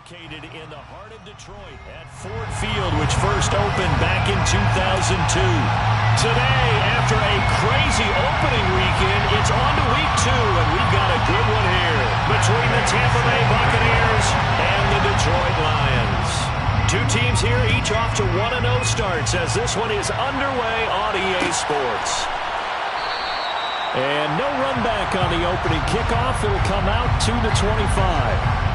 Located in the heart of Detroit at Ford Field, which first opened back in 2002. Today, after a crazy opening weekend, it's on to week 2, and we've got a good one here between the Tampa Bay Buccaneers and the Detroit Lions. Two teams here, each off to 1-0 starts as this one is underway on EA Sports. And no run back on the opening kickoff. It'll come out to the 25.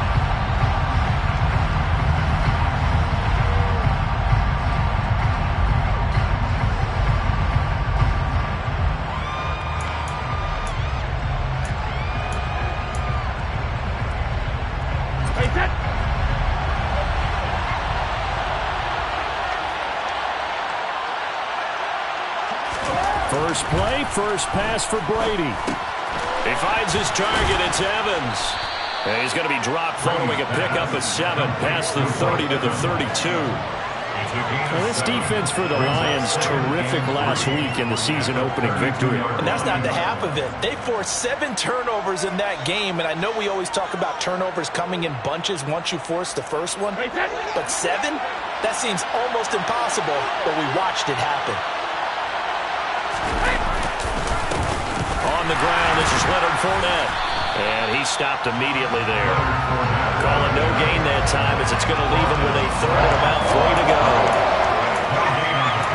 First play, first pass for Brady. He finds his target. It's Evans. And he's going to be dropped following a pickup of 7 past the 30 to the 32. Well, this defense for the Lions, terrific last week in the season opening victory. And that's not the half of it. They forced 7 turnovers in that game, and I know we always talk about turnovers coming in bunches once you force the first one. But 7? That seems almost impossible, but we watched it happen. On the ground, this is Leonard Fournette. And he stopped immediately there. Call it no gain that time as it's going to leave him with a third and about 3 to go.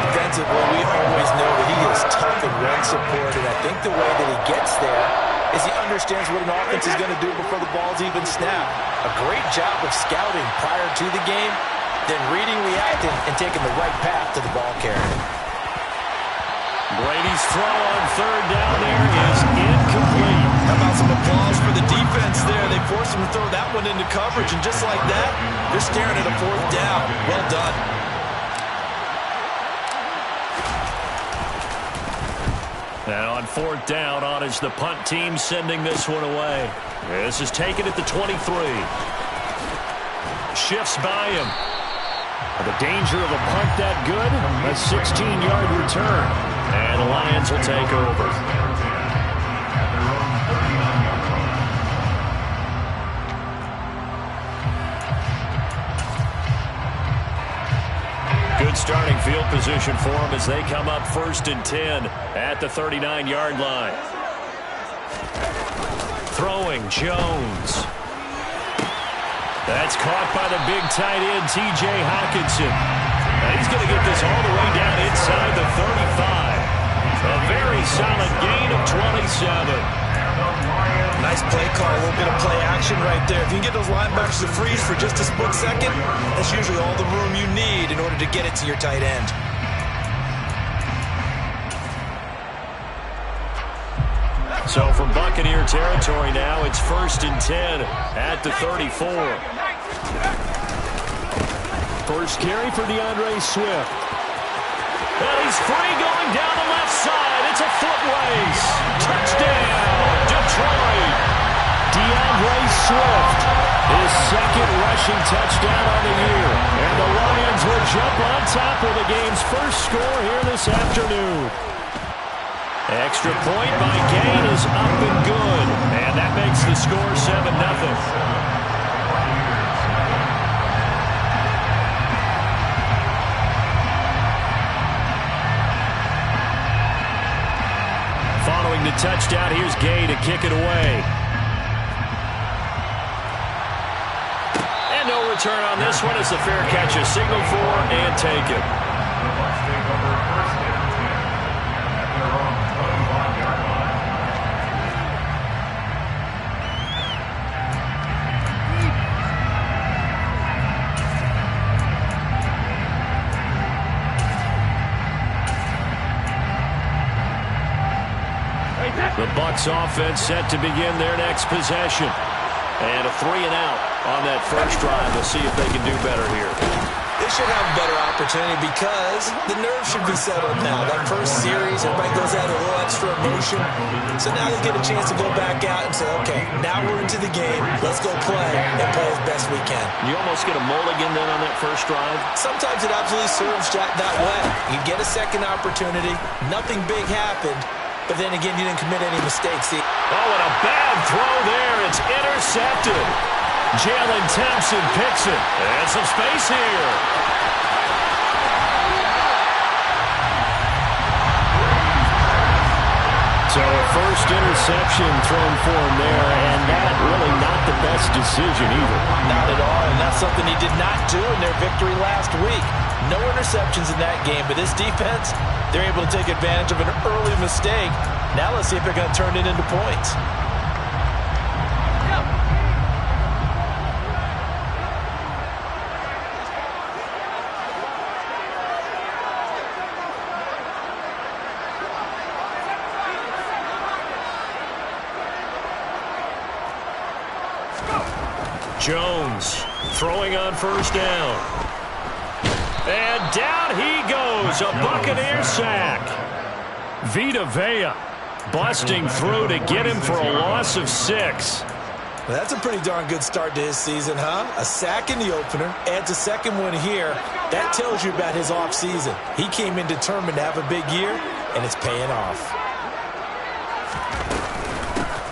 Defensively, we always know that he is tough and run support, and I think the way that he gets there is he understands what an offense is going to do before the ball's even snapped. A great job of scouting prior to the game, then reading, reacting, and taking the right path to the ball carrier. Brady's throw on third down there is incomplete. How about some applause for the defense there? They forced him to throw that one into coverage, and just like that, they're staring at a 4th down. Well done. Now on 4th down, on is the punt team sending this one away. This is taken at the 23. Shifts by him. The danger of a punt that good? A 16-yard return. And the Lions will take over. Good starting field position for them as they come up 1st and 10 at the 39-yard line. Throwing Jones. That's caught by the big tight end, T.J. Hockenson. Now he's going to get this all the way down inside the 35. A very solid gain of 27. Nice play call, a little bit of play action right there. If you can get those linebackers to freeze for just a split second, that's usually all the room you need in order to get it to your tight end. So from Buccaneer territory now, it's 1st and 10 at the 34. First carry for DeAndre Swift. And he's free going down the left side. It's a foot race. Touchdown, Detroit. DeAndre Swift, his 2nd rushing touchdown on the year. And the Lions will jump on top of the game's first score here this afternoon. Extra point by Gain is up and good. And that makes the score 7-0. Following the touchdown, here's Gay to kick it away. And no return on this one as the fair catch is signaled for and taken. The Bucs offense set to begin their next possession. And a 3 and out on that first drive. We'll see if they can do better here. They should have a better opportunity because the nerves should be settled now. That first series, everybody goes out a little extra emotion. So now they get a chance to go back out and say, okay, now we're into the game. Let's go play and play as best we can. You almost get a mulligan then on that first drive? Sometimes it absolutely serves that way. You get a second opportunity. Nothing big happened. But then again, you didn't commit any mistakes. Oh, and a bad throw there. It's intercepted. Jalen Thompson picks it. And some space here. So a first interception thrown for him there, and that really not the best decision either. Not at all, and that's something he did not do in their victory last week. No interceptions in that game, but this defense, they're able to take advantage of an early mistake. Now let's see if they're going to turn it into points. Jones throwing on first down. And down he goes. A Buccaneer sack. Vita Vea busting through to get him for a loss of 6. Well, that's a pretty darn good start to his season, huh? A sack in the opener, adds a second one here. That tells you about his offseason. He came in determined to have a big year, and it's paying off.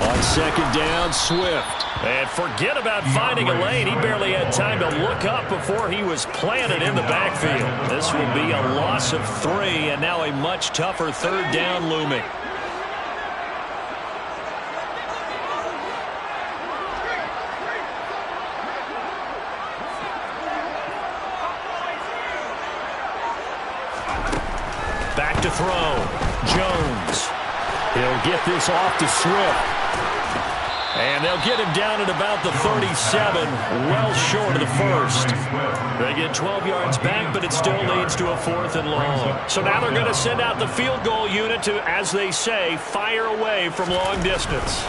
On second down, Swift. And forget about finding a lane. He barely had time to look up before he was planted in the backfield. This will be a loss of 3, and now a much tougher third down looming. Back to throw. Jones. He'll get this off to Swift. And they'll get him down at about the 37, well short of the first. They get 12 yards back, but it still leads to a 4th and long. So now they're going to send out the field goal unit to, as they say, fire away from long distance.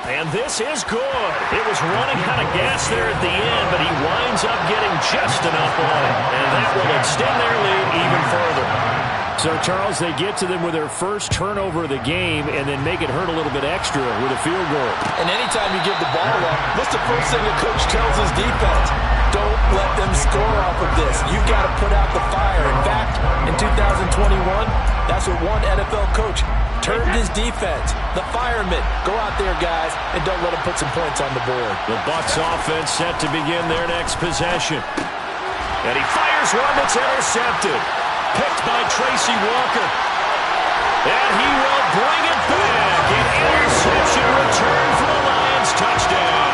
And this is good. It was running out of gas there at the end, but he winds up getting just enough on it. And that will extend their lead even further. So, Charles, they get to them with their first turnover of the game and then make it hurt a little bit extra with a field goal. And anytime you give the ball up, what's the first thing the coach tells his defense? Don't let them score off of this. You've got to put out the fire. In fact, in 2021, that's what one NFL coach turned his defense. The firemen. Go out there, guys, and don't let them put some points on the board. The Bucs offense set to begin their next possession. And he fires one that's intercepted. Picked by Tracy Walker. And he will bring it back. An interception return for the Lions. Touchdown.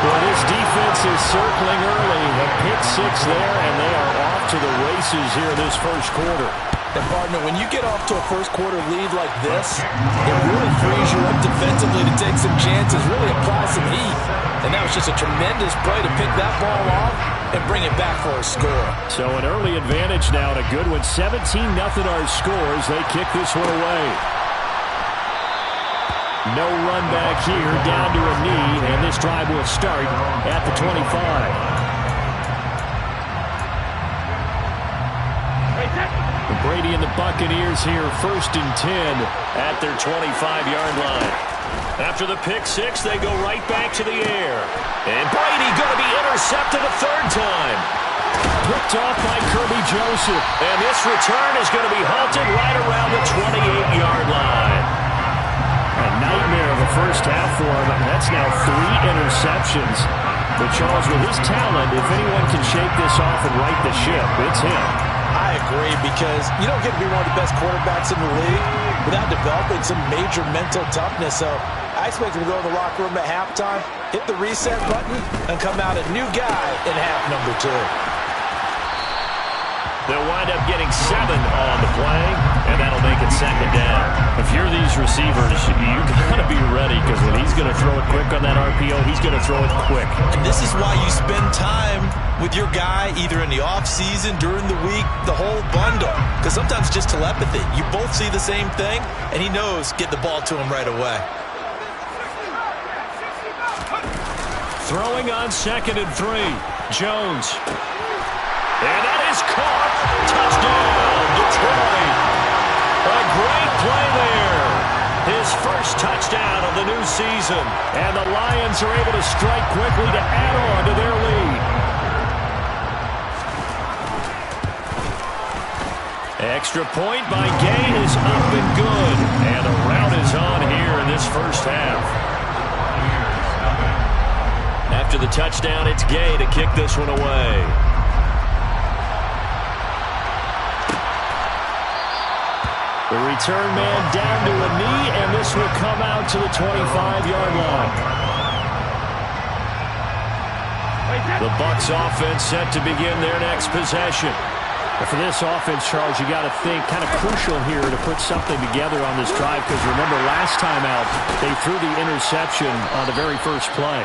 Well, this defense is circling early. A pick-6 there, and they are off to the races here this first quarter. And, partner, when you get off to a first-quarter lead like this, it really frees you up defensively to take some chances, really apply some heat. And that was just a tremendous play to pick that ball off and bring it back for a score. So an early advantage now, and a good one. 17-0 our scores. They kick this one away. No run back here, down to a knee, and this drive will start at the 25. Brady and the Buccaneers here, 1st and 10 at their 25-yard line. After the pick-6, they go right back to the air. And Brady going to be intercepted a 3rd time. Picked off by Kirby Joseph. And this return is going to be halted right around the 28-yard line. A nightmare of a first half for him. That's now 3 interceptions. But Charles, with his talent, if anyone can shake this off and right the ship, it's him. I agree, because you don't get to be one of the best quarterbacks in the league without developing some major mental toughness. So I expect him to go to the locker room at halftime, hit the reset button, and come out a new guy in half number 2. They'll wind up getting 7 on the play, and that'll make it 2nd down. If you're these receivers, you got to be ready, because when he's going to throw it quick on that RPO, he's going to throw it quick. And this is why you spend time with your guy either in the offseason, during the week, the whole bundle. Because sometimes it's just telepathy. You both see the same thing, and he knows get the ball to him right away. Throwing on 2nd and 3. Jones. And that is caught. Touchdown, Detroit. A great play there. His first touchdown of the new season. And the Lions are able to strike quickly to add on to their lead. Extra point by Gain is up and good. And the rout is on here in this first half. After the touchdown, it's Gay to kick this one away. The return man down to a knee, and this will come out to the 25-yard line. The Bucs offense set to begin their next possession. For this offense, Charles, you got to think kind of crucial here to put something together on this drive, because remember last time out they threw the interception on the very first play.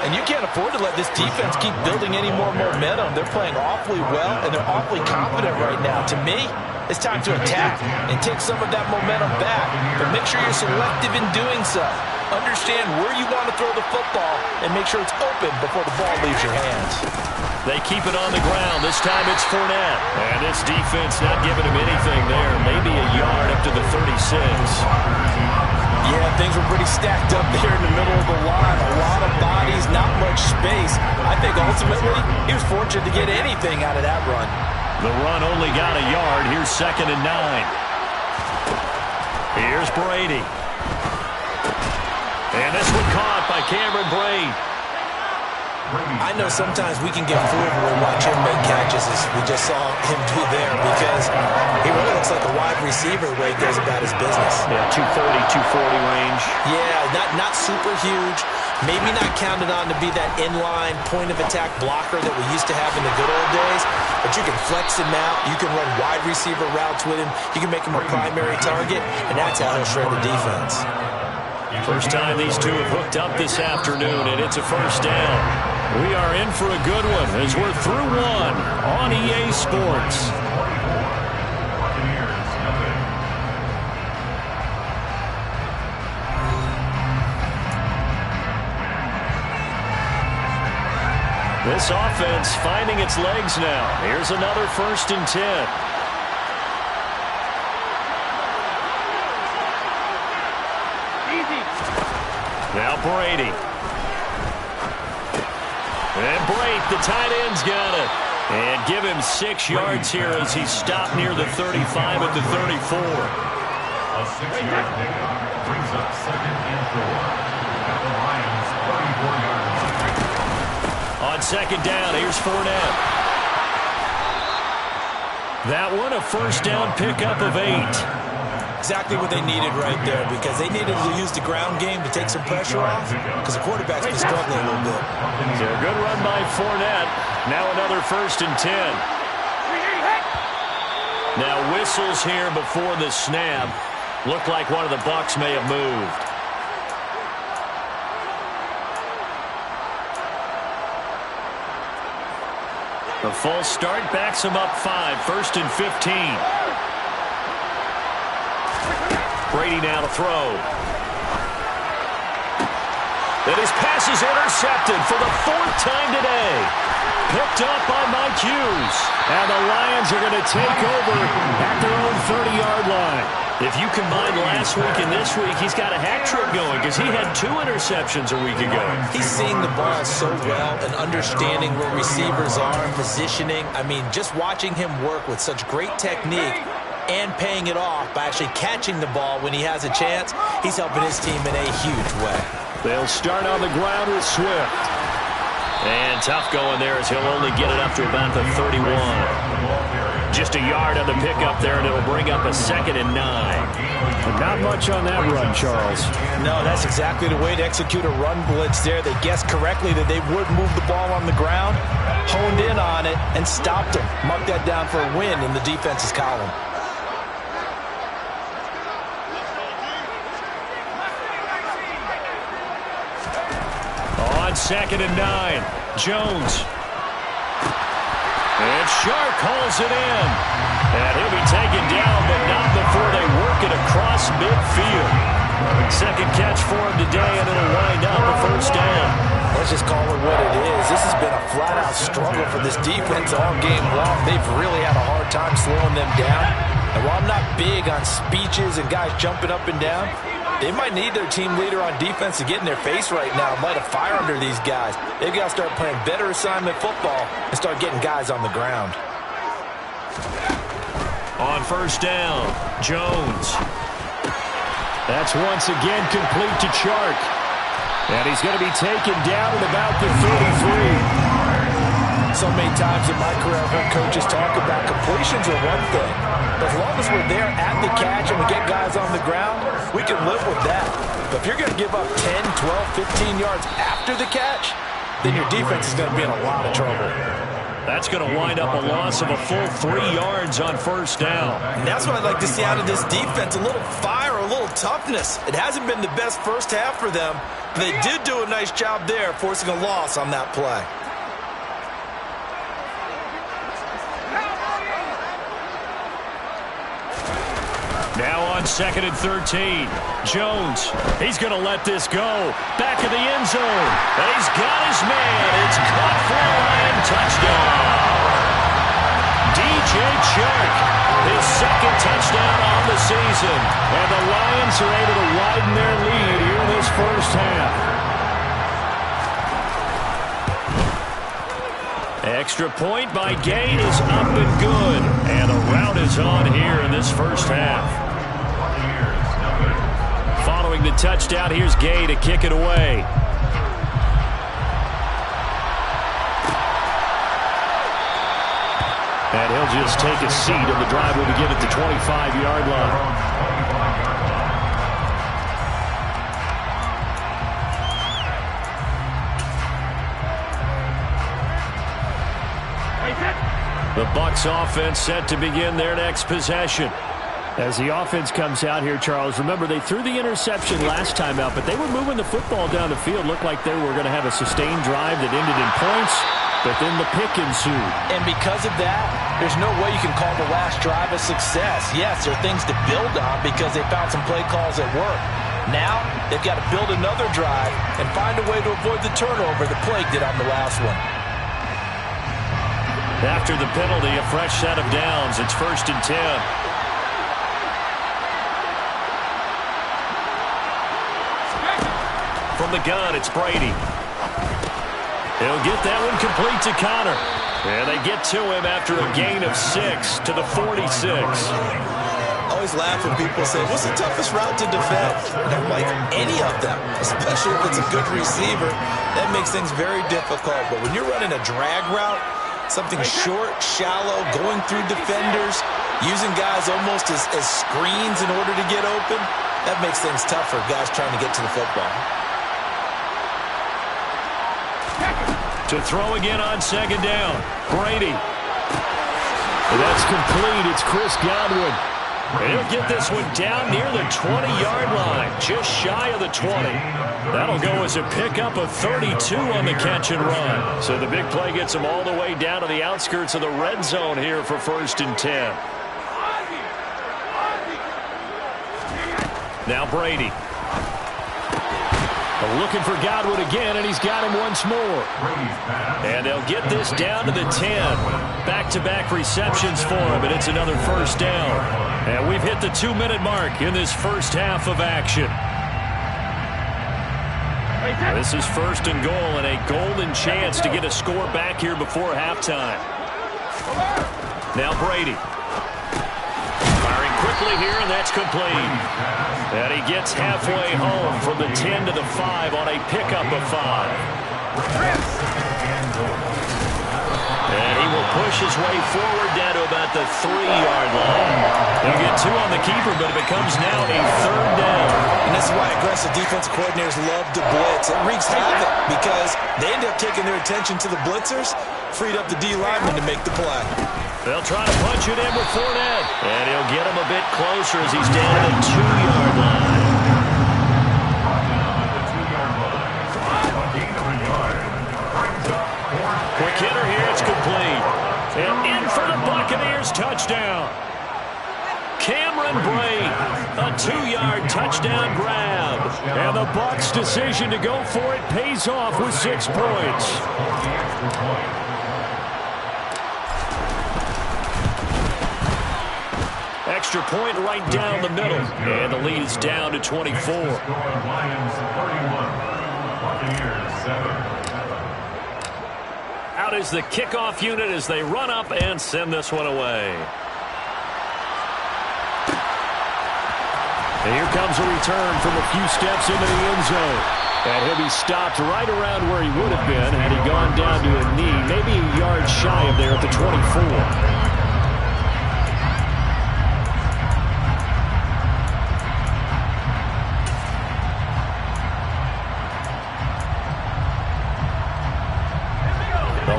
And you can't afford to let this defense keep building any more momentum. They're playing awfully well, and they're awfully confident right now. To me, it's time to attack and take some of that momentum back. But make sure you're selective in doing so. Understand where you want to throw the football and make sure it's open before the ball leaves your hands. They keep it on the ground. This time it's Fournette. And this defense not giving him anything there. Maybe a yard up to the 36. Yeah, things were pretty stacked up there in the middle of the line. A lot of bodies, not much space. I think ultimately he was fortunate to get anything out of that run. The run only got a yard. Here's 2nd and 9. Here's Brady. And this one caught by Cameron Brate. I know sometimes we can get fooled when we watch him make catches, as we just saw him do there, because he really looks like a wide receiver the way he goes about his business. Yeah, 230, 240 range. Yeah, not super huge. Maybe not counted on to be that inline point-of-attack blocker that we used to have in the good old days, but you can flex him out. You can run wide receiver routes with him. You can make him a primary target, and that's how he'll shred the defense. First time these two have hooked up this afternoon, and it's a first down. We are in for a good one as we're through one on EA Sports. This offense finding its legs now. Here's another 1st and 10. Now Brady. And Brate, the tight end's got it. And give him 6 yards here as he stopped near the 35 at the 34. A 6-yard pickup brings up 2nd and 4 at the Lions' 34-yard line. On 2nd down, here's Fournette. That one, a first down pickup of 8. Exactly what they needed right there, because they needed to use the ground game to take some pressure off, because the quarterback's been struggling a little bit. So a good run by Fournette. Now another 1st and 10. Now whistles here before the snap. Looked like one of the Bucs may have moved. The false start backs him up 5. 1st and 15. Brady now to throw. And his pass is intercepted for the 4th time today. Picked up by Mike Hughes. And the Lions are going to take over at their own 30-yard line. If you combine last week and this week, he's got a hat trick going because he had 2 interceptions a week ago. He's seeing the ball so well and understanding where receivers are and positioning. I mean, just watching him work with such great technique and paying it off by actually catching the ball when he has a chance, he's helping his team in a huge way. They'll start on the ground with Swift. And tough going there as he'll only get it up to about the 31. Just a yard on the pickup there, and it'll bring up a 2nd and 9. But not much on that run, Charles. No, that's exactly the way to execute a run blitz there. They guessed correctly that they would move the ball on the ground, honed in on it, and stopped them. Mark that down for a win in the defense's column. On 2nd and 9, Jones. And Shark hauls it in. And he'll be taken down, but not before they work it across midfield. 2nd catch for him today, and it'll wind up a 1st down. Let's just call it what it is. This has been a flat-out struggle for this defense all game long. They've really had a hard time slowing them down. And while I'm not big on speeches and guys jumping up and down, they might need their team leader on defense to get in their face right now and light a fire under these guys. They've got to start playing better assignment football and start getting guys on the ground. On 1st down, Jones. That's once again complete to Chark. And he's going to be taken down at about the 33. free. So many times in my career, I've heard coaches talk about completions are one thing. But as long as we're there at the catch and we get guys on the ground, we can live with that. But if you're going to give up 10, 12, 15 yards after the catch, then your defense is going to be in a lot of trouble. That's going to wind up a loss of a full 3 yards on first down. And that's what I'd like to see out of this defense, a little fire, a little toughness. It hasn't been the best first half for them, but they did do a nice job there, forcing a loss on that play. Now on 2nd and 13. Jones, he's going to let this go. Back in the end zone. And he's got his man. It's caught for a Lion touchdown. DJ Chark, his second touchdown on the season. And the Lions are able to widen their lead here in this first half. Extra point by Gay is up and good. And the rout is on here in this first half. Following the touchdown, here's Gay to kick it away. And he'll just take a seat, and the drive will begin at the 25-yard line. The Bucs offense set to begin their next possession. As the offense comes out here, Charles, remember they threw the interception last time out, but they were moving the football down the field. Looked like they were going to have a sustained drive that ended in points, but then the pick ensued. And because of that, there's no way you can call the last drive a success. Yes, there are things to build on because they found some play calls that work. Now, they've got to build another drive and find a way to avoid the turnover the plague did on the last one. After the penalty, a fresh set of downs. It's 1st and 10. From the gun, it's Brady. He'll get that one complete to Connor. And they get to him after a gain of 6 to the 46. Always laugh when people say, what's the toughest route to defend? And I'm like, any of them, especially if it's a good receiver. That makes things very difficult. But when you're running a drag route, something short, shallow, going through defenders, using guys almost as screens in order to get open, that makes things tough for guys trying to get to the football. To throw again on 2nd down. Brady. And that's complete. It's Chris Godwin. And he'll get this one down near the 20-yard line, just shy of the 20. That'll go as a pickup of 32 on the catch and run. So the big play gets him all the way down to the outskirts of the red zone here for 1st and 10. Now Brady. Looking for Godwin again, and he's got him once more. And they'll get this down to the 10. Back-to-back receptions for him, and it's another 1st down. And we've hit the 2-minute mark in this first half of action. This is 1st and goal, and a golden chance to get a score back here before halftime. Now Brady. Firing quickly here, and that's complete. And he gets halfway home from the 10 to the 5 on a pickup of 5. And he will push his way forward down to about the 3-yard line. He'll get 2 on the keeper, but it becomes now a 3rd down. And this is why aggressive defensive coordinators love to blitz. It wreaks havoc because they end up taking their attention to the blitzers, freed up the D lineman to make the play. They'll try to punch it in with Fournette. And he'll get him a bit closer as he's down at the 2-yard line. Quick hitter here, it's complete. And in for the Buccaneers touchdown. Cameron Brate, a 2-yard touchdown grab. And the Bucs' decision to go for it pays off with 6 points. Extra point right down the middle. And the lead is down to 24. Out is the kickoff unit as they run up and send this one away. And here comes a return from a few steps into the end zone. And he'll be stopped right around where he would have been had he gone to a knee, maybe a yard shy of there at the 24.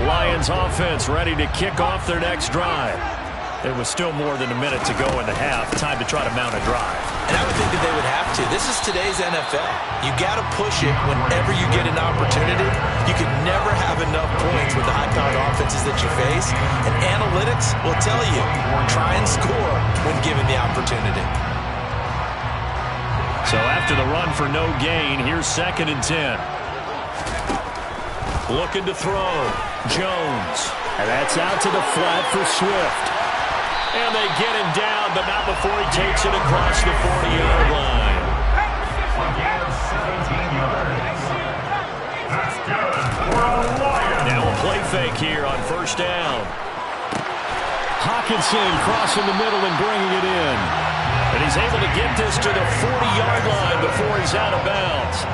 Lions offense ready to kick off their next drive. There was still more than a minute to go in the half. Time to try to mount a drive. And I would think that they would have to. This is today's NFL. You got to push it whenever you get an opportunity. You can never have enough points with the high-powered offenses that you face. And analytics will tell you, try and score when given the opportunity. So after the run for no gain, here's 2nd and 10. Looking to throw. Jones. And that's out to the flat for Swift. And they get him down, but not before he takes it across the 40-yard line. Now a play fake here on 1st down. Hockenson crossing the middle and bringing it in. And he's able to get this to the 40-yard line before he's out of bounds.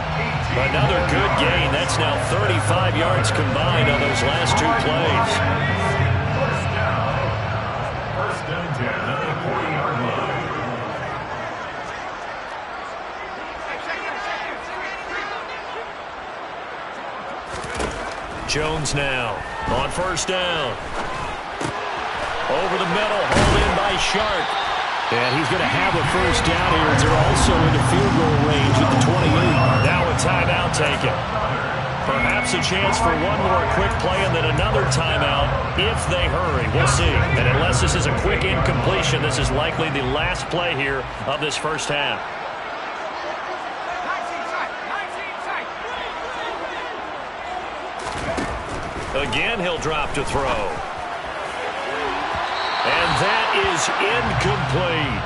Another good gain. That's now 35 yards combined on those last 2 plays. First and 10 at the 40-yard line. Jones now on 1st down. Over the middle, hauled in by Sharp. And he's going to have a 1st down here. They're also into field goal range at the 28. Now a timeout taken. Perhaps a chance for one more quick play and then another timeout if they hurry. We'll see. And unless this is a quick incompletion, this is likely the last play here of this 1st half. Again, he'll drop to throw. And that is incomplete.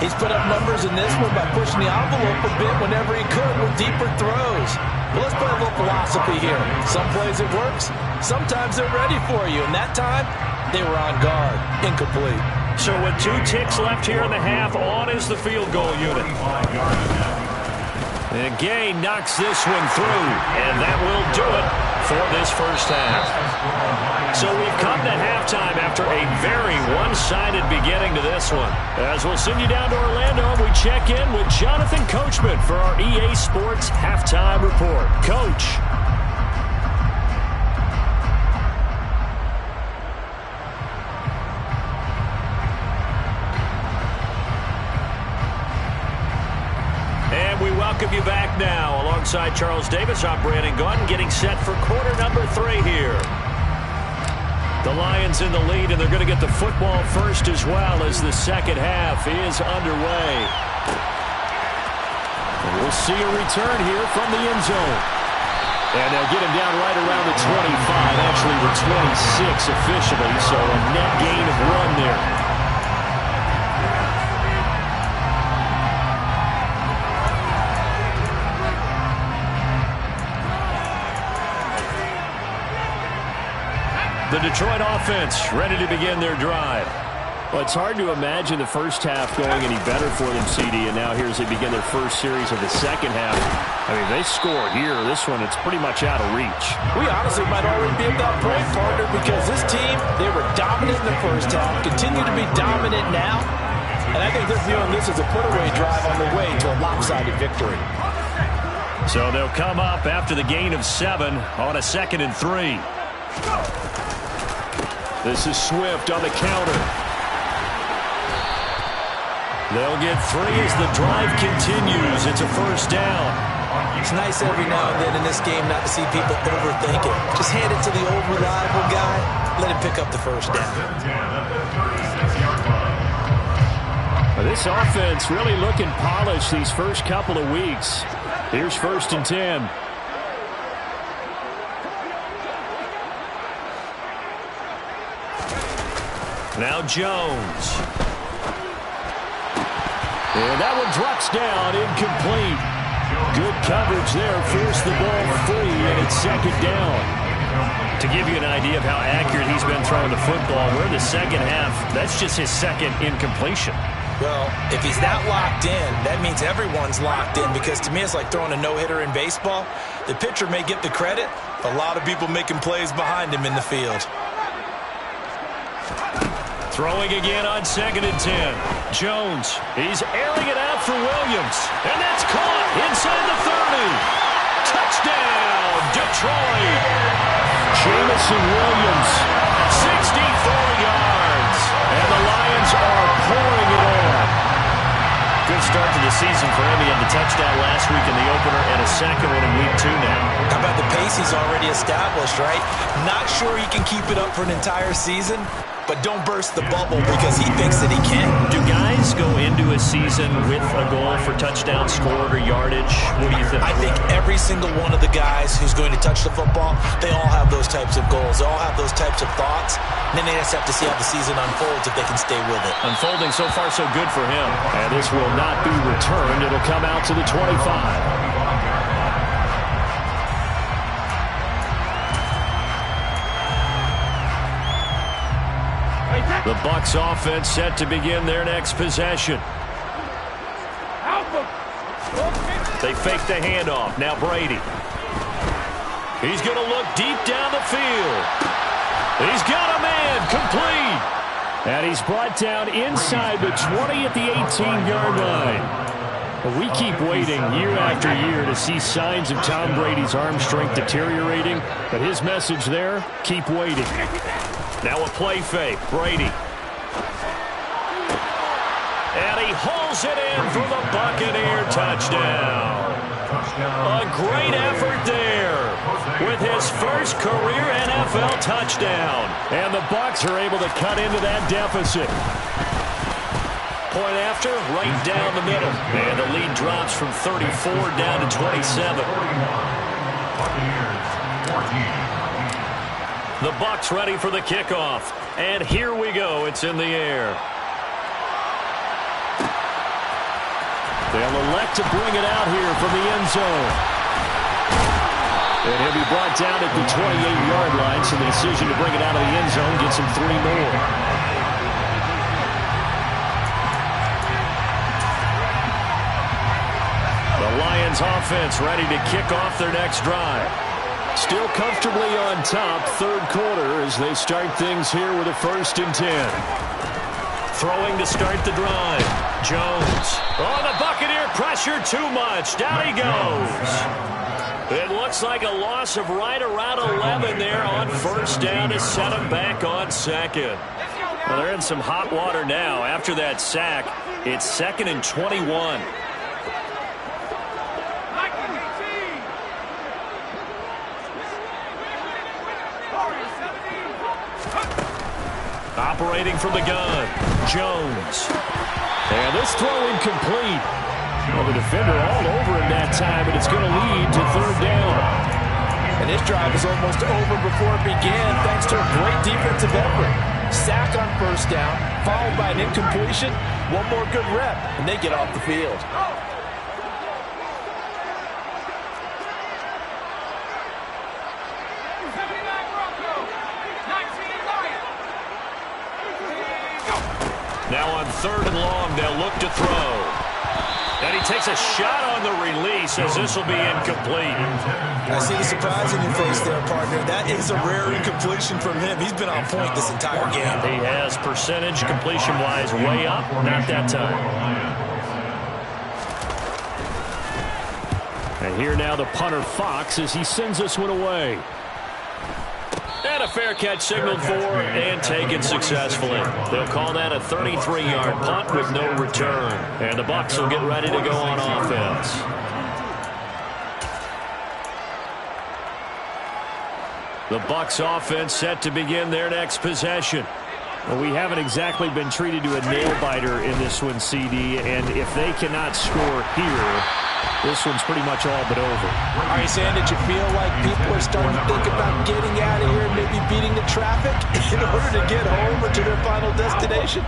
He's put up numbers in this one by pushing the envelope a bit whenever he could with deeper throws. But let's play a little philosophy here. Some plays it works. Sometimes they're ready for you. And that time, they were on guard. Incomplete. So with 2 ticks left here in the half, on is the field goal unit. And Gay knocks this one through. And that will do it for this 1st half. So we've come to halftime after a very one-sided beginning to this one. As we'll send you down to Orlando, we check in with Jonathan Coachman for our EA Sports Halftime Report. Coach. And we welcome you back now. Alongside Charles Davis, I'm Brandon Gaudin, getting set for quarter number 3 here. The Lions in the lead, and they're going to get the football first as well as the 2nd half is underway. And we'll see a return here from the end zone. And they'll get him down right around the 25, actually the 26 officially, so a net gain of 1 there. The Detroit offense ready to begin their drive. Well, it's hard to imagine the 1st half going any better for them, CD, and now here as they begin their 1st series of the 2nd half. I mean, they score here. This one, it's pretty much out of reach. We honestly might already be at that point, partner, because this team, they were dominant in the 1st half, continue to be dominant now, and I think they're viewing this as a put-away drive on the way to a lopsided victory. So they'll come up after the gain of 7 on a 2nd and 3. This is Swift on the counter. They'll get 3 as the drive continues. It's a 1st down. It's nice every now and then in this game not to see people overthink it. Just hand it to the old reliable guy. Let him pick up the 1st down. This offense really looking polished these first couple of weeks. Here's 1st and 10. Now Jones. And that one drops down, incomplete. Good coverage there, forced the ball free, and it's 2nd down. To give you an idea of how accurate he's been throwing the football, we're in the 2nd half. That's just his 2nd incompletion. Well, if he's that locked in, that means everyone's locked in, because to me it's like throwing a no-hitter in baseball. The pitcher may get the credit, but a lot of people making plays behind him in the field. Throwing again on 2nd and 10. Jones, he's airing it out for Williams. And that's caught inside the 30. Touchdown, Detroit. Jameson Williams, 64 yards. And the Lions are pouring it on. Good start to the season for him. He had the touchdown last week in the opener and a second one in week 2 now. How about the pace he's already established, right? Not sure he can keep it up for an entire season, but don't burst the bubble because he thinks that he can. Do guys go into a season with a goal for touchdown scored or yardage? What do you think? I think every single one of the guys who's going to touch the football, they all have those types of goals. They all have those types of thoughts. And then they just have to see how the season unfolds if they can stay with it. Unfolding so far so good for him. And this will not be returned. It'll come out to the 25. The Bucs offense set to begin their next possession. They fake the handoff. Now Brady. He's going to look deep down the field. He's got a man complete. And he's brought down inside the 20 at the 18-yard line. But we keep waiting year after year to see signs of Tom Brady's arm strength deteriorating. But his message there, keep waiting. Now a play fake. Brady. And he hauls it in for the Buccaneer touchdown. A great effort there with his first career NFL touchdown. And the Bucs are able to cut into that deficit. Point after, right down the middle. And the lead drops from 34 down to 27. The Bucs ready for the kickoff. And here we go. It's in the air. They'll elect to bring it out here from the end zone. And he'll be brought down at the 28-yard line, so the decision to bring it out of the end zone gets him 3 more. The Lions offense ready to kick off their next drive. Still comfortably on top, third quarter, as they start things here with a 1st and 10. Throwing to start the drive. Jones. Oh, the Buccaneer pressure too much. Down he goes. It looks like a loss of right around 11 there on 1st down to set him back on 2nd. Well, they're in some hot water now. After that sack, it's 2nd and 21. Operating from the gun, Jones. And this throw incomplete. Well, the defender all over him that time, but it's going to lead to 3rd down. And this drive is almost over before it began, thanks to a great defensive effort. Sack on 1st down, followed by an incompletion. One more good rep, and they get off the field. Now on 3rd and long, they'll look to throw. And he takes a shot on the release as this will be incomplete. I see the surprise in your face there, partner. That is a rare incompletion from him. He's been on point this entire game. He has percentage completion-wise way up. Not that time. And here now the punter Fox as he sends this one away. And a fair catch signaled for and taken successfully. They'll call that a 33-yard punt with no return. And the Bucs will get ready to go on offense. The Bucs offense set to begin their next possession. Well, we haven't exactly been treated to a nail-biter in this one, CD. And if they cannot score here, this one's pretty much all but over. Are you saying that you feel like people are starting to think about getting out of here and maybe beating the traffic in order to get home or to their final destination?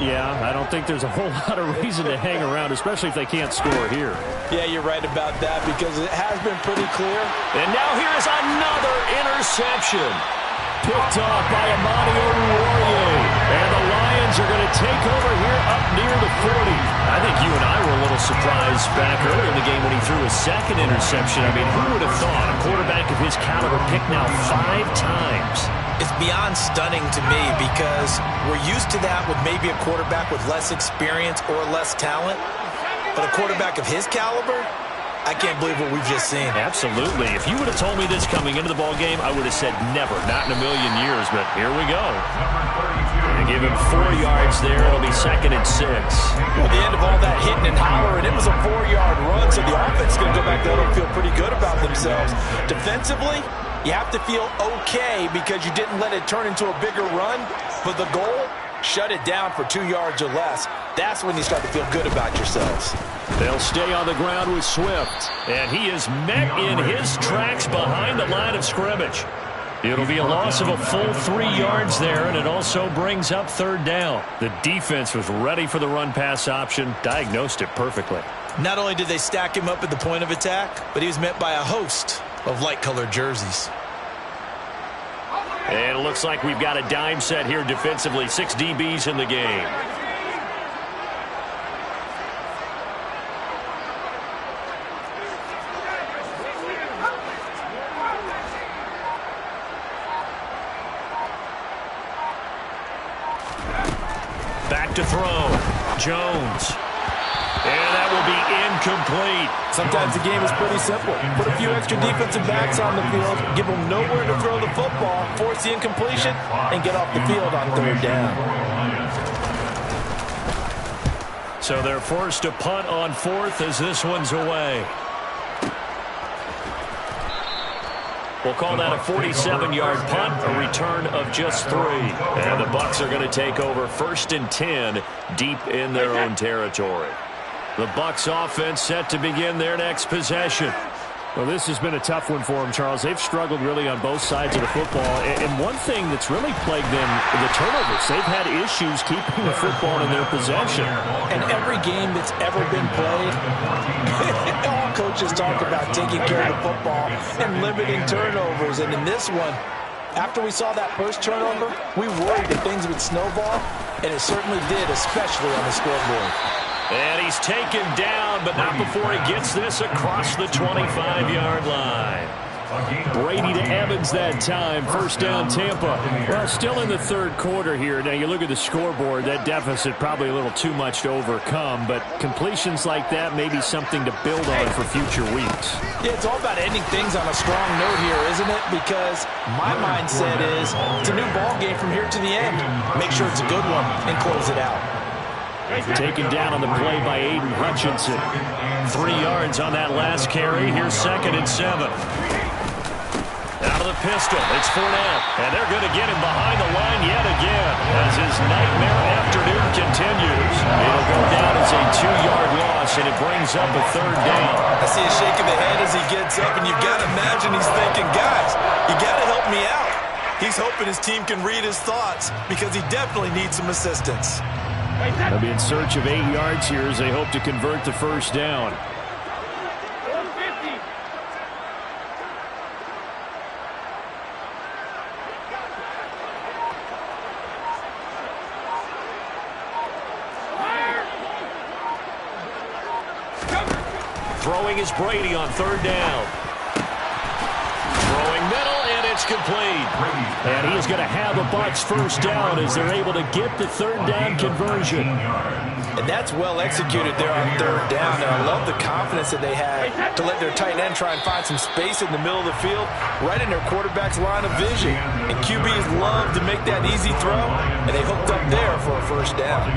Yeah, I don't think there's a whole lot of reason to hang around, especially if they can't score here. Yeah, you're right about that because it has been pretty clear. And now here is another interception. Picked off by Amani Oruwariye. And the Lions Browns are going to take over here up near the 40. I think you and I were a little surprised back earlier in the game when he threw his second interception. I mean, who would have thought a quarterback of his caliber picked now 5 times? It's beyond stunning to me because we're used to that with maybe a quarterback with less experience or less talent. But a quarterback of his caliber, I can't believe what we've just seen. Absolutely. If you would have told me this coming into the ball game, I would have said never, not in a million years. But here we go. They give him 4 yards there. It'll be 2nd and 6. Well, the end of all that hitting and hollering, it was a 4-yard run, so the offense is going to go back there and feel pretty good about themselves. Defensively, you have to feel okay because you didn't let it turn into a bigger run. But the goal, shut it down for 2 yards or less. That's when you start to feel good about yourselves. They'll stay on the ground with Swift. And he is met in his tracks behind the line of scrimmage. It'll be a loss of a full 3 yards there, and it also brings up 3rd down. The defense was ready for the run-pass option, diagnosed it perfectly. Not only did they stack him up at the point of attack, but he was met by a host of light-colored jerseys. And it looks like we've got a dime set here defensively. 6 DBs in the game. Back to throw. Jones. And that will be incomplete. Sometimes the game is pretty simple. Put a few extra defensive backs on the field, give them nowhere to throw the football, force the incompletion, and get off the field on 3rd down. So they're forced to punt on 4th as this one's away. We'll call that a 47-yard punt, a return of just 3. And the Bucs are going to take over 1st and 10 deep in their own territory. The Bucs offense set to begin their next possession. Well, this has been a tough one for them, Charles. They've struggled really on both sides of the football. And one thing that's really plagued them, the turnovers. They've had issues keeping the football in their possession. And every game that's ever been played, all coaches talk about taking care of the football and limiting turnovers. And in this one, after we saw that first turnover, we worried that things would snowball, and it certainly did, especially on the scoreboard. And he's taken down, but not before he gets this across the 25-yard line. Brady to Evans that time. 1st down, Tampa. Well, still in the 3rd quarter here. Now, you look at the scoreboard, that deficit probably a little too much to overcome, but completions like that may be something to build on for future weeks. Yeah, it's all about ending things on a strong note here, isn't it? Because my mindset is it's a new ball game from here to the end. Make sure it's a good one and close it out. Taken down on the play by Aiden Hutchinson. 3 yards on that last carry. Here's 2nd and 7. Out of the pistol, it's Fournette. And they're going to get him behind the line yet again as his nightmare afternoon continues. It'll go down as a 2-yard loss, and it brings up a 3rd down. I see him shaking the head as he gets up, and you've got to imagine he's thinking, guys, you got to help me out. He's hoping his team can read his thoughts because he definitely needs some assistance. They'll be in search of 8 yards here as they hope to convert the 1st down. Throwing is Brady on 3rd down. Throwing middle, and it's complete. And he is going to have a Bucs 1st down as they're able to get the 3rd down conversion. And that's well executed there on 3rd down. And I love the confidence that they had to let their tight end try and find some space in the middle of the field, right in their quarterback's line of vision. And QBs love to make that easy throw, and they hooked up there for a 1st down.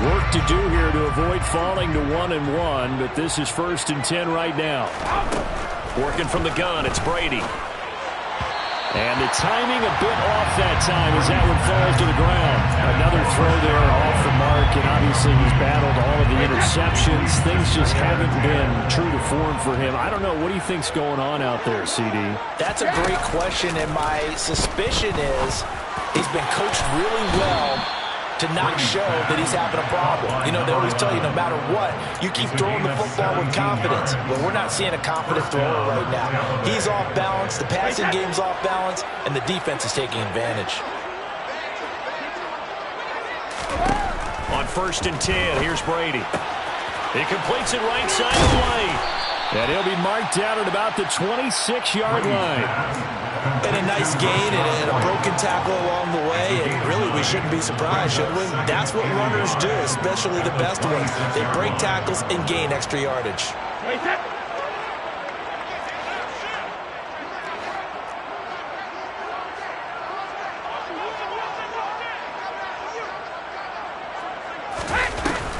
Work to do here to avoid falling to 1-1, but this is 1st and 10 right now. Working from the gun, it's Brady. And the timing a bit off that time as that one falls to the ground. Another throw there off the mark, and obviously he's battled all of the interceptions. Things just haven't been true to form for him. I don't know. What do you think's going on out there, CD? That's a great question, and my suspicion is he's been coached really well to not show that he's having a problem. You know, they always tell you no matter what, you keep throwing the football with confidence. Well, we're not seeing a confident thrower right now. He's off balance, the passing game's off balance, and the defense is taking advantage. On 1st and 10, here's Brady. He completes it right side of the lane. And he'll be marked down at about the 26-yard line. And a nice gain and a broken tackle along the way. And really, we shouldn't be surprised, should we? That's what runners do, especially the best ones. They break tackles and gain extra yardage.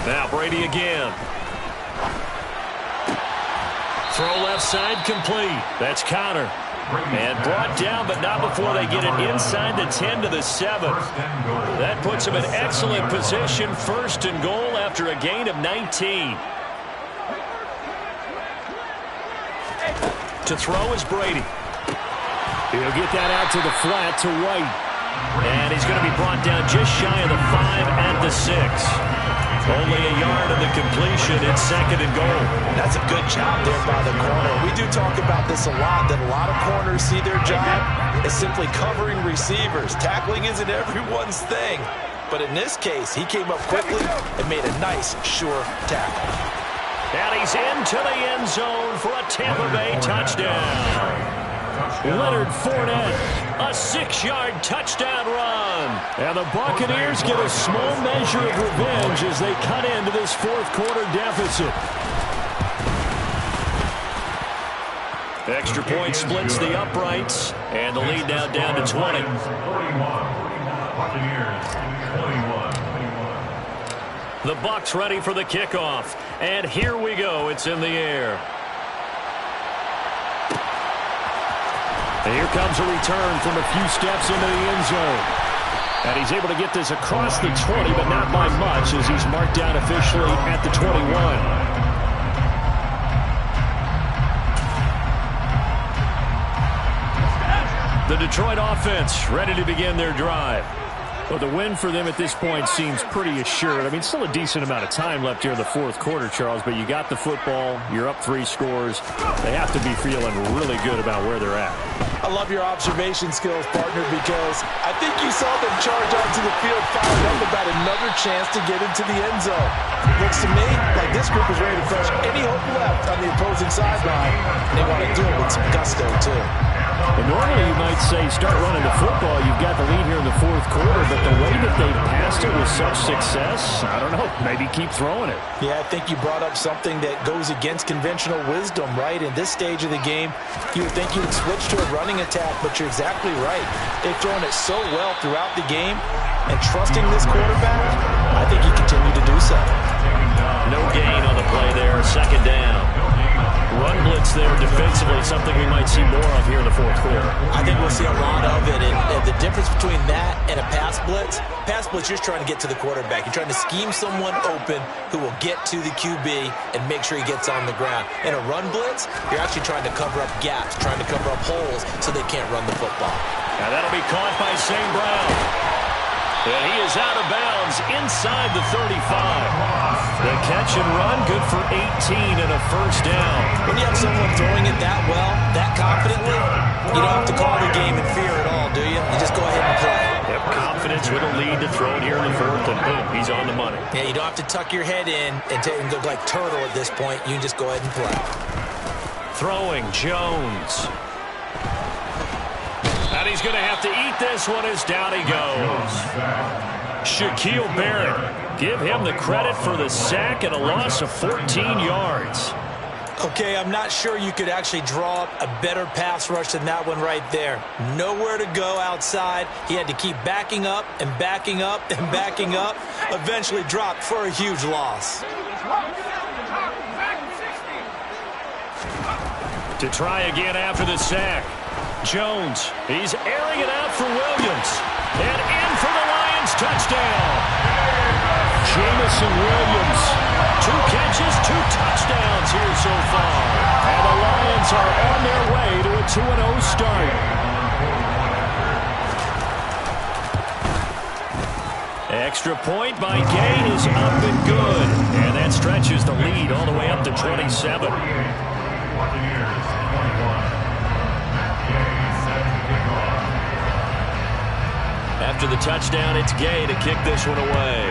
Now Brady again. Throw left side complete. That's Connor. And brought down, but not before they get it inside the 10 to the 7. That puts them in excellent position. 1st and goal after a gain of 19. To throw is Brady. He'll get that out to the flat to White. And he's going to be brought down just shy of the 5 at the 6. Only a yard of the completion. It's 2nd and goal. That's a good job there by the corner. We do talk about this a lot, that a lot of corners see their job as simply covering receivers. Tackling isn't everyone's thing. But in this case, he came up quickly and made a nice, sure tackle. And he's into the end zone for a Tampa Bay touchdown. Leonard Fournette, a 6-yard touchdown run. And the Buccaneers get a small measure of revenge as they cut into this 4th quarter deficit. Extra point splits the uprights, and the lead now down to 20. The Bucs ready for the kickoff, and here we go. It's in the air. And here comes a return from a few steps into the end zone. And he's able to get this across the 20, but not by much, as he's marked down officially at the 21. The Detroit offense ready to begin their drive. Well, the win for them at this point seems pretty assured. I mean, still a decent amount of time left here in the 4th quarter, Charles, but you got the football, you're up 3 scores. They have to be feeling really good about where they're at. I love your observation skills, partner, because I think you saw them charge onto the field, fired up about another chance to get into the end zone. Looks to me like this group is ready to crush any hope left on the opposing sideline. They want to do it with some gusto, too. And normally you might say start running the football. You've got the lead here in the 4th quarter, but the way that they've passed it with such success, I don't know, maybe keep throwing it. Yeah, I think you brought up something that goes against conventional wisdom, right? In this stage of the game, you would think you would switch to a running attack, but you're exactly right. They've thrown it so well throughout the game, and trusting this quarterback, I think you continue to do so. No gain on the play there, 2nd down. Run blitz there defensively, something we might see more of here in the 4th quarter. I think we'll see a lot of it, and the difference between that and a pass blitz, you're just trying to get to the quarterback. You're trying to scheme someone open who will get to the QB and make sure he gets on the ground. In a run blitz, you're actually trying to cover up gaps, trying to cover up holes so they can't run the football. Now that'll be caught by St. Brown. And he is out of bounds inside the 35. The catch and run, good for 18 and a 1st down. When you have someone throwing it that well, that confidently, you don't have to call the game in fear at all, do you? You just go ahead and play. Yep, confidence with a lead to throw it here in the 4th, and boom, he's on the money. Yeah, you don't have to tuck your head in and go like turtle at this point. You can just go ahead and play. Throwing, Jones. And he's going to have to eat this one as down he goes. Shaquille Barrett, give him the credit for the sack and a loss of 14 yards. Okay, I'm not sure you could actually draw up a better pass rush than that one right there. Nowhere to go outside. He had to keep backing up and backing up and backing up. Eventually dropped for a huge loss. To try again after the sack. Jones, he's airing it out for Williams. And in for the Lions touchdown. Jamison Williams, 2 catches, 2 touchdowns here so far. And the Lions are on their way to a 2-0 start. Extra point by Gay is up and good. And that stretches the lead all the way up to 27. After the touchdown, it's Gay to kick this one away.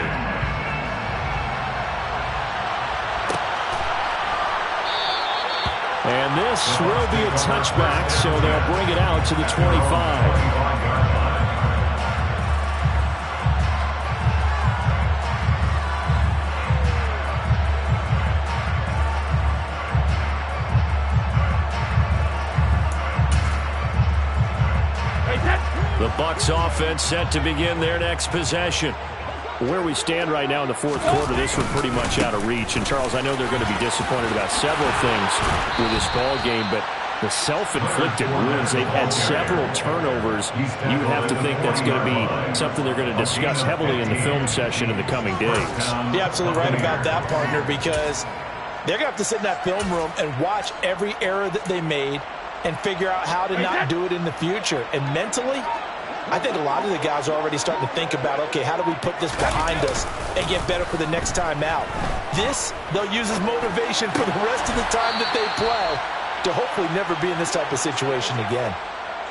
And this will be a touchback, so they'll bring it out to the 25. The Bucs offense set to begin their next possession. Where we stand right now in the fourth quarter, this one pretty much out of reach. And, Charles, I know they're going to be disappointed about several things with this ball game, but the self-inflicted wounds, they've had several turnovers. You would have to think that's going to be something they're going to discuss heavily in the film session in the coming days. You're absolutely right about that, partner, because they're going to have to sit in that film room and watch every error that they made and figure out how to not do it in the future. And mentally, I think a lot of the guys are already starting to think about, okay, how do we put this behind us and get better for the next time out? This, they'll use as motivation for the rest of the time that they play to hopefully never be in this type of situation again.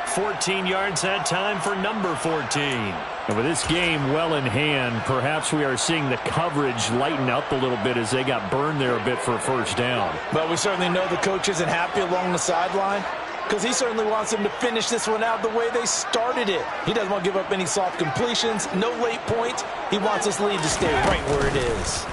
14 yards that time for number 14. And with this game well in hand, perhaps we are seeing the coverage lighten up a little bit as they got burned there a bit for a first down. But we certainly know the coach isn't happy along the sideline, because he certainly wants them to finish this one out the way they started it. He doesn't want to give up any soft completions, no late points. He wants this lead to stay right where it is.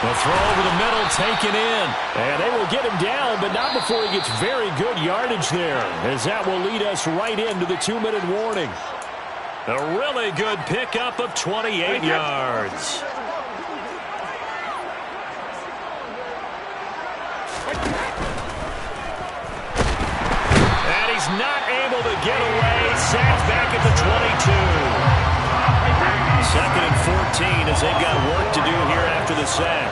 The throw over the middle taken in. And they will get him down, but not before he gets very good yardage there, as that will lead us right into the 2-minute warning. A really good pickup of 28 yards. He's not able to get away. Sacked back at the 22. Second and 14 as they've got work to do here after the sack.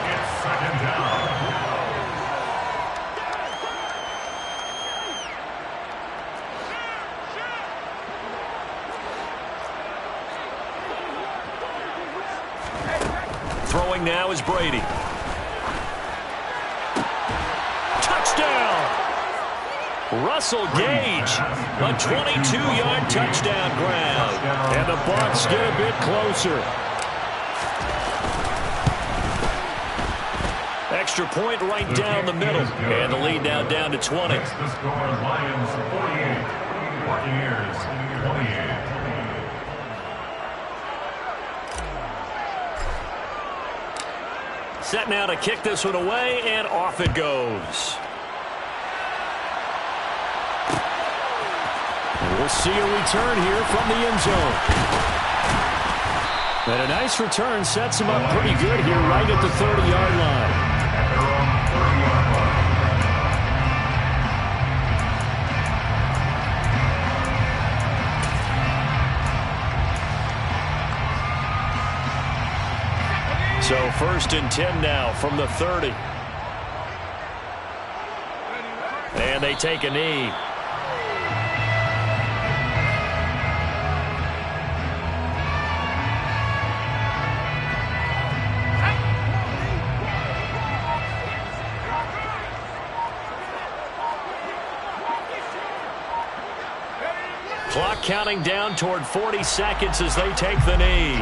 Throwing now is Brady. Touchdown! Russell Gage, a 22-yard touchdown grab. And the Bucs get a bit closer. Extra point right down the middle. And the lead now down to 20. The score, Lions 48, Buccaneers 28. Set now to kick this one away, and off it goes. We'll see a return here from the end zone. And a nice return sets him up pretty good here right at the 30-yard line. At their own 30-yard line. So first and 10 now from the 30. And they take a knee. Clock counting down toward 40 seconds as they take the knee.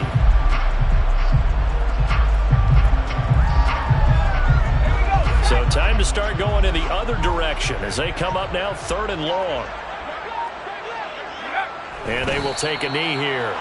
So time to start going in the other direction as they come up now 3rd and long. And they will take a knee here.